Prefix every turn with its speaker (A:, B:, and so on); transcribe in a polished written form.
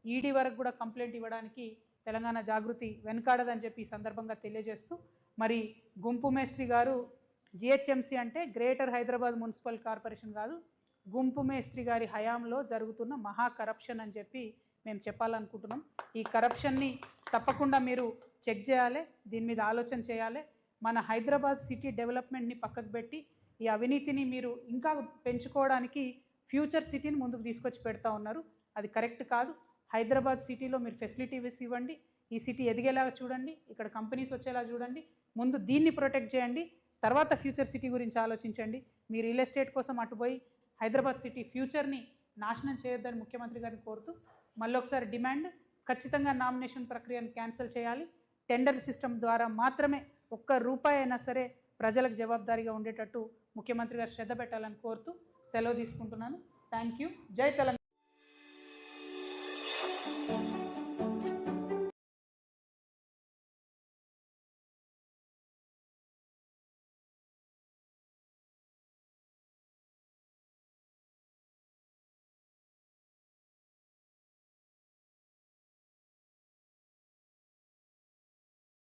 A: ED వరకు కూడా complaint ఇవ్వడానికి తెలంగాణ జాగృతి వెనకాడదని చెప్పి ఈ సందర్భంగా తెలియజేస్తూ, మరి గుంపు మేస్త్రి గారు జిహెచ్ఎంసీ అంటే గ్రేటర్ హైదరాబాద్ మున్సిపల్ కార్పొరేషన్ కాదు, గుంపు మేస్త్రి గారి హయాంలో జరుగుతున్న మహా కరప్షన్ అని చెప్పి మేము చెప్పాలనుకుంటున్నాం. ఈ కరప్షన్ని తప్పకుండా మీరు చెక్ చేయాలి, దీని మీద ఆలోచన చేయాలి. మన హైదరాబాద్ సిటీ డెవలప్మెంట్ని పక్కకు పెట్టి ఈ అవినీతిని మీరు ఇంకా పెంచుకోవడానికి ఫ్యూచర్ సిటీని ముందుకు తీసుకొచ్చి పెడతా ఉన్నారు. అది కరెక్ట్ కాదు. హైదరాబాద్ సిటీలో మీరు ఫెసిలిటీస్ ఇవ్వండి, ఈ సిటీ ఎదిగేలాగా చూడండి, ఇక్కడ కంపెనీస్ వచ్చేలా చూడండి. ముందు దీన్ని ప్రొటెక్ట్ చేయండి, తర్వాత ఫ్యూచర్ సిటీ గురించి ఆలోచించండి. మీ రియల్ ఎస్టేట్ కోసం అటుపోయి హైదరాబాద్ సిటీ ఫ్యూచర్ని నాశనం చేయొద్దని ముఖ్యమంత్రి గారిని కోరుతూ మళ్ళొకసారి డిమాండ్, ఖచ్చితంగా నామినేషన్ ప్రక్రియను క్యాన్సిల్ చేయాలి. టెండర్ సిస్టమ్ ద్వారా మాత్రమే ఒక్క రూపాయి అయినా సరే ప్రజలకు జవాబుదారీగా ఉండేటట్టు ముఖ్యమంత్రి గారు శ్రద్ధ పెట్టాలని కోరుతూ సెలవు తీసుకుంటున్నాను. Thank you. జై తెలంగాణ.